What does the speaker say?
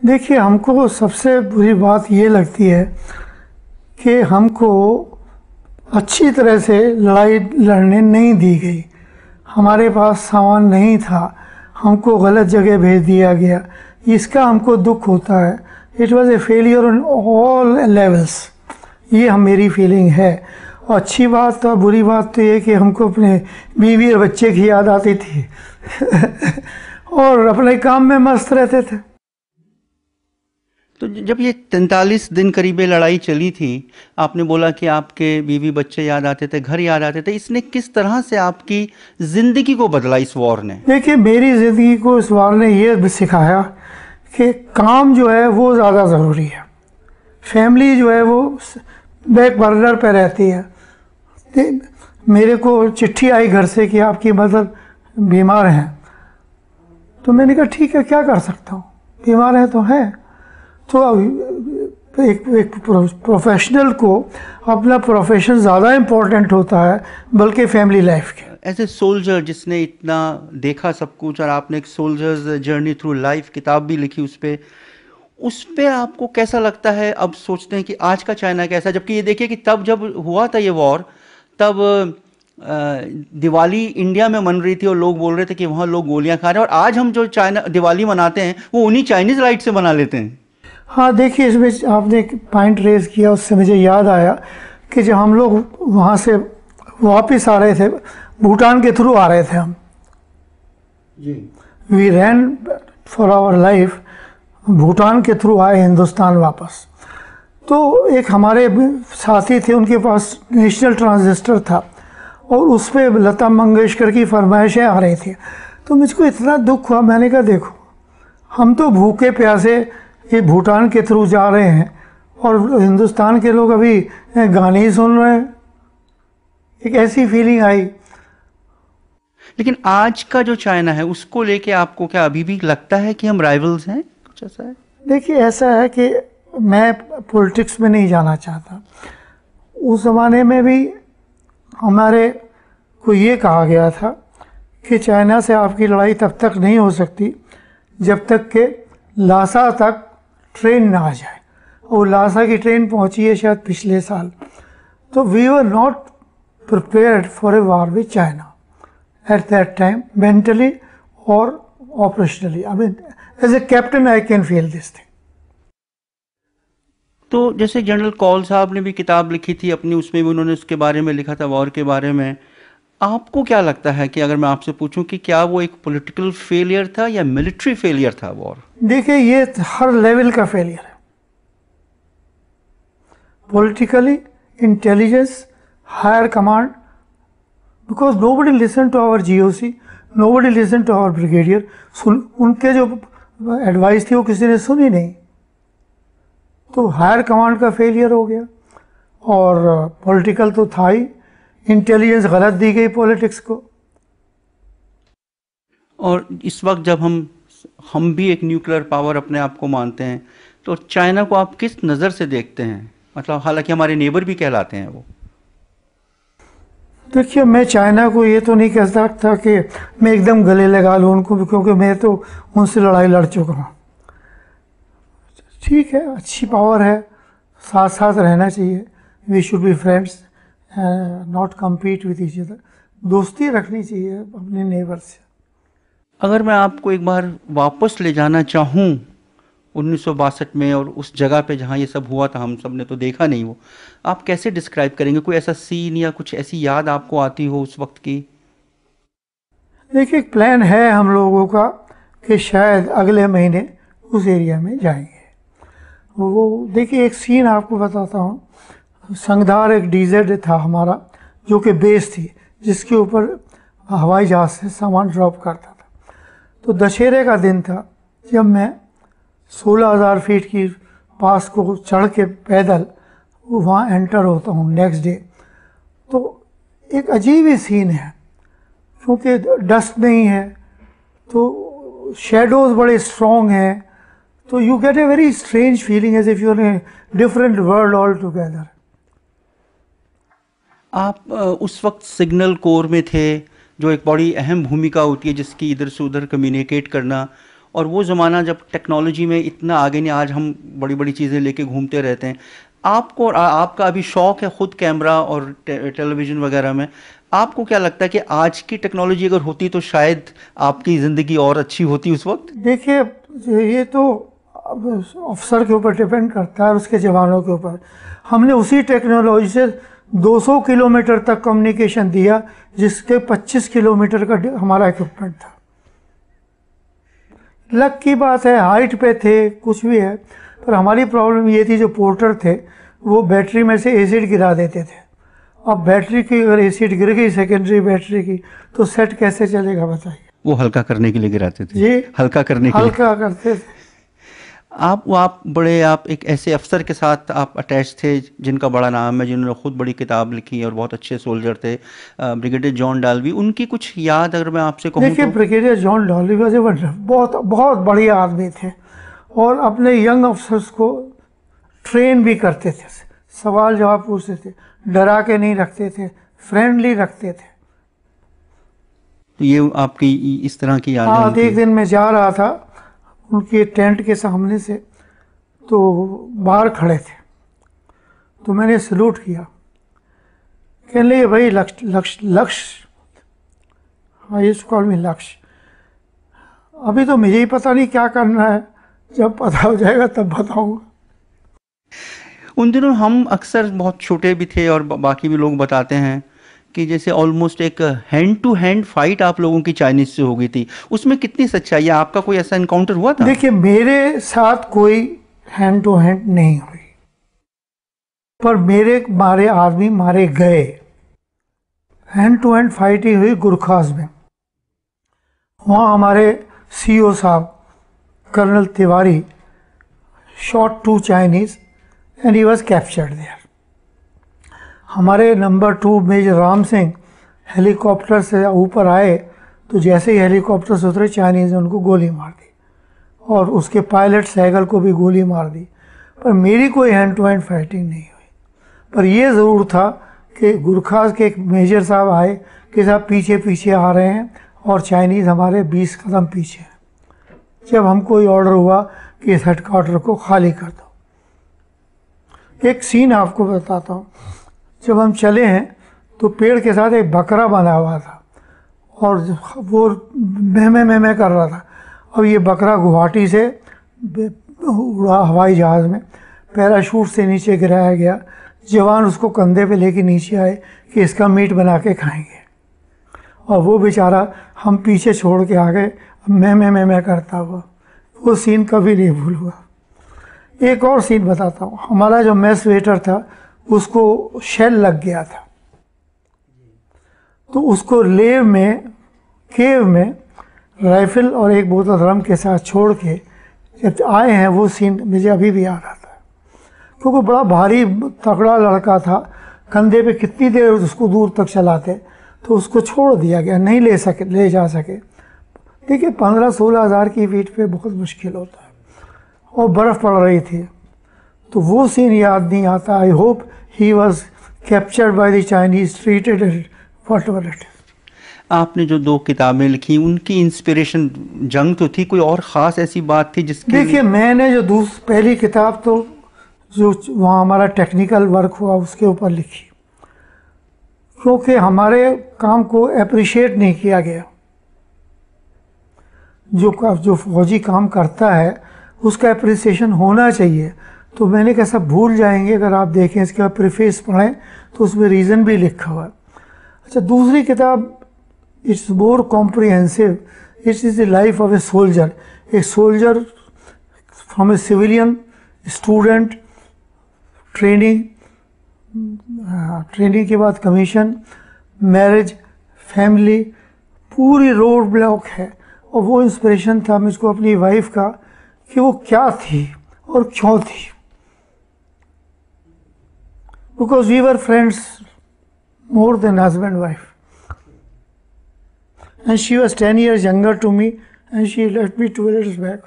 देखिए, हमको सबसे बुरी बात ये लगती है कि हमको अच्छी तरह से लड़ाई लड़ने नहीं दी गई। हमारे पास सामान नहीं था, हमको गलत जगह भेज दिया गया, इसका हमको दुख होता है। It was A failure on all levels, ये मेरी फीलिंग है। और अच्छी बात और बुरी बात तो ये कि हमको अपने बीवी और बच्चे की याद आती थी और अपने काम में मस्त रहते थे। तो जब ये 43 दिन करीब ये लड़ाई चली थी, आपने बोला कि आपके बीवी बच्चे याद आते थे, घर याद आते थे, इसने किस तरह से आपकी ज़िंदगी को बदला इस वॉर ने? देखिए, मेरी ज़िंदगी को इस वॉर ने ये सिखाया कि काम जो है वो ज़्यादा ज़रूरी है, फैमिली जो है वो बैक बर्नर पे रहती है। मेरे को चिट्ठी आई घर से कि आपकी मदर बीमार हैं, तो मैंने कहा ठीक है, क्या कर सकता हूँ, बीमार है तो है। तो एक प्रोफेशनल को अपना प्रोफेशन ज़्यादा इम्पोर्टेंट होता है बल्कि फैमिली लाइफ के। एज ए सोल्जर जिसने इतना देखा सब कुछ, और आपने एक सोल्जर्स जर्नी थ्रू लाइफ किताब भी लिखी उस पे आपको कैसा लगता है? अब सोचते हैं कि आज का चाइना कैसा, जबकि ये देखिए कि तब जब हुआ था ये वॉर, तब दिवाली इंडिया में मन रही थी और लोग बोल रहे थे कि वहाँ लोग गोलियां खा रहे हैं, और आज हम जो चाइना दिवाली मनाते हैं वो उन्हीं चाइनीज़ लाइट से मना लेते हैं। हाँ, देखिए, इसमें आपने एक पॉइंट रेज किया, उससे मुझे याद आया कि जब हम लोग वहाँ से वापस आ रहे थे, भूटान के थ्रू आ रहे थे हम जी, we ran for our life, Bhutan के थ्रू आए हिंदुस्तान वापस। तो एक हमारे साथी थे, उनके पास नेशनल ट्रांजिस्टर था और उस पर लता मंगेशकर की फरमाइशें आ रही थी। तो मुझको इतना दुख हुआ, मैंने कहा देखो, हम तो भूखे प्यासे ये भूटान के थ्रू जा रहे हैं और हिंदुस्तान के लोग अभी गाने ही सुन रहे हैं। एक ऐसी फीलिंग आई। लेकिन आज का जो चाइना है उसको लेके आपको क्या अभी भी लगता है कि हम राइवल्स हैं, कुछ ऐसा है? देखिए, ऐसा है कि मैं पॉलिटिक्स में नहीं जाना चाहता। उस ज़माने में भी हमारे को ये कहा गया था कि चाइना से आपकी लड़ाई तब तक नहीं हो सकती जब तक कि लासा तक ट्रेन ना आ जाए, और लासा की ट्रेन पहुंची है शायद पिछले साल। तो we were not prepared for a war with China at that time, mentally और operationally. I mean as a captain I can feel this thing. तो जैसे जनरल कौल साहब ने भी किताब लिखी थी अपनी, उसमें भी उन्होंने उसके बारे में लिखा था, वॉर के बारे में। आपको क्या लगता है कि अगर मैं आपसे पूछूं कि क्या वो एक पॉलिटिकल फेलियर था या मिलिट्री फेलियर था वॉर? देखिए, ये हर लेवल का फेलियर है, politically, intelligence, higher command, because nobody listen to our GOC, nobody listen to our brigadier. उनके जो एडवाइस थी वो किसी ने सुनी नहीं, तो हायर कमांड का फेलियर हो गया। और पॉलिटिकल तो था ही, इंटेलिजेंस गलत दी गई पॉलिटिक्स को। और इस वक्त जब हम भी एक न्यूक्लियर पावर अपने आप को मानते हैं, तो चाइना को आप किस नज़र से देखते हैं? मतलब हालांकि हमारे नेबर भी कहलाते हैं वो। देखिए, मैं चाइना को ये तो नहीं कह सकता कि मैं एकदम गले लगा लूँ उनको, क्योंकि मैं तो उनसे लड़ाई लड़ चुका हूँ। ठीक है, अच्छी पावर है, साथ साथ रहना चाहिए। We should be friends, not compete with each other. दोस्ती रखनी चाहिए अपने नेबर से। अगर मैं आपको एक बार वापस ले जाना चाहूँ 1962 में और उस जगह पे जहाँ ये सब हुआ था, हम सब ने तो देखा नहीं, वो आप कैसे डिस्क्राइब करेंगे? कोई ऐसा सीन या कुछ ऐसी याद आपको आती हो उस वक्त की? देखिए, एक प्लान है हम लोगों का कि शायद अगले महीने उस एरिया में जाएंगे। वो देखिए, एक सीन आपको बताता हूँ। संगदार एक डीजेड था हमारा, जो कि बेस थी, जिसके ऊपर हवाई जहाज़ से सामान ड्रॉप करता था। तो दशहरे का दिन था जब मैं 16,000 फीट की पास को चढ़ के पैदल वहाँ एंटर होता हूँ नेक्स्ट डे। तो एक अजीब ही सीन है, क्योंकि डस्ट नहीं है, तो शेडोज़ बड़े स्ट्रॉन्ग हैं, तो you get a very strange feeling as if you are in different world all together. आप उस वक्त सिग्नल कोर में थे, जो एक बड़ी अहम भूमिका होती है जिसकी इधर से उधर कम्युनिकेट करना, और वो ज़माना जब टेक्नोलॉजी में इतना आगे नहीं, आज हम बड़ी बड़ी चीज़ें लेके घूमते रहते हैं। आपको आपका अभी शौक़ है ख़ुद कैमरा और टेलीविज़न वगैरह में, आपको क्या लगता है कि आज की टेक्नोलॉजी अगर होती तो शायद आपकी ज़िंदगी और अच्छी होती उस वक्त? देखिए, ये तो अफसर के ऊपर डिपेंड करता है, उसके जवानों के ऊपर। हमने उसी टेक्नोलॉजी से 200 किलोमीटर तक कम्युनिकेशन दिया, जिसके 25 किलोमीटर का हमारा इक्विपमेंट था। लक की बात है, हाइट पे थे, कुछ भी है, पर हमारी प्रॉब्लम ये थी, जो पोर्टर थे वो बैटरी में से एसिड गिरा देते थे। अब बैटरी की अगर एसिड गिर गई सेकेंडरी बैटरी की, तो सेट कैसे चलेगा बताइए? वो हल्का करने के लिए गिराते थे जी, हल्का करने के लिए हल्का करते थे। आप एक ऐसे अफसर के साथ आप अटैच थे जिनका बड़ा नाम है, जिन्होंने खुद बड़ी किताब लिखी और बहुत अच्छे सोल्जर थे, ब्रिगेडियर जॉन डाल्बी। उनकी कुछ याद अगर मैं आपसे कहूँ देखिए, तो? ब्रिगेडियर जॉन डाल्बी बहुत बहुत बढ़िया आदमी थे, और अपने यंग अफसर्स को ट्रेन भी करते थे, सवाल जवाब पूछते थे, डरा के नहीं रखते थे, फ्रेंडली रखते थे। तो ये आपकी इस तरह की याद हाँ, एक दिन मैं जा रहा था उनके टेंट के सामने से, तो बाहर खड़े थे, तो मैंने सलूट किया। कहने लगे, भाई लक्ष्य, हाँ ये कॉल मी लक्ष्य, अभी तो मुझे ही पता नहीं क्या करना है, जब पता हो जाएगा तब बताऊंगा। उन दिनों हम अक्सर बहुत छोटे भी थे और बाकी भी लोग बताते हैं कि जैसे ऑलमोस्ट एक हैंड टू हैंड फाइट आप लोगों की चाइनीज से हो गई थी, उसमें कितनी सच्चाई है? आपका कोई ऐसा इनकाउंटर हुआ था? देखिए, मेरे साथ कोई हैंड टू हैंड नहीं हुई, पर मेरे मारे आदमी मारे गए। हैंड टू हैंड फाइटिंग हुई गुरखास में। वहाँ हमारे सीओ साहब colonel Tiwari shot 2 Chinese and he was captured there. हमारे number 2 major Ram Singh helicopter से ऊपर आए, तो जैसे ही हेलीकॉप्टर से उतरे, चाइनीज़ ने उनको गोली मार दी, और उसके पायलट सैगल को भी गोली मार दी। पर मेरी कोई हैंड टू हैंड फाइटिंग नहीं हुई। पर यह ज़रूर था कि गुरखास के एक मेजर साहब आए कि साहब पीछे पीछे आ रहे हैं, और चाइनीज़ हमारे 20 कदम पीछे हैं। जब हमको ये ऑर्डर हुआ कि इस हेडक्वार्टर को खाली कर दो। एक सीन आपको बताता हूँ। जब हम चले हैं तो पेड़ के साथ एक बकरा बंधा हुआ था, और वो मैं कर रहा था। अब ये बकरा गुवाहाटी से उड़ा हवाई जहाज़ में, पैराशूट से नीचे गिराया गया। जवान उसको कंधे पे लेके नीचे आए कि इसका मीट बना के खाएंगे, और वो बेचारा हम पीछे छोड़ के आ गए, मैं करता हुआ। वो सीन कभी नहीं भूलूंगा। एक और सीन बताता हूँ। हमारा जो मेस वेटर था, उसको शेल लग गया था, तो उसको केव में राइफल और एक बोतल रम के साथ छोड़ के जब आए हैं, वो सीन मुझे अभी भी आ रहा था, क्योंकि बड़ा भारी तगड़ा लड़का था। कंधे पे कितनी देर उसको दूर तक चलाते, तो उसको छोड़ दिया गया, नहीं ले जा सके। देखिए, 15-16 हज़ार की फीट पे बहुत मुश्किल होता है, और बर्फ़ पड़ रही थी, तो वो सीन याद नहीं आता। I hope he was captured by the Chinese, treated whatever it is. आपने जो 2 किताबें लिखी, उनकी इंस्पिरेशन जंग तो थी, कोई और ख़ास ऐसी बात थी जिसकी? देखिए, मैंने जो पहली किताब तो जो वहाँ हमारा टेक्निकल वर्क हुआ उसके ऊपर लिखी, क्योंकि हमारे काम को अप्रिशिएट नहीं किया गया। जो फौजी काम करता है उसका अप्रिसिएशन होना चाहिए। तो मैंने कहा सब भूल जाएंगे, अगर आप देखें इसके बाद प्रीफेस पढ़ें तो उसमें रीज़न भी लिखा हुआ है। अच्छा, दूसरी किताब it's more comprehensive. It is the life of a soldier. A soldier from a civilian, student, training के बाद कमीशन, मैरिज, फैमिली, पूरी रोड ब्लॉक है। और वो इंस्पिरेशन था मुझको अपनी वाइफ का, कि वो क्या थी और क्यों थी। Because we were friends more than husband and wife, and she was 10 years younger to me, and she left me 2 years back.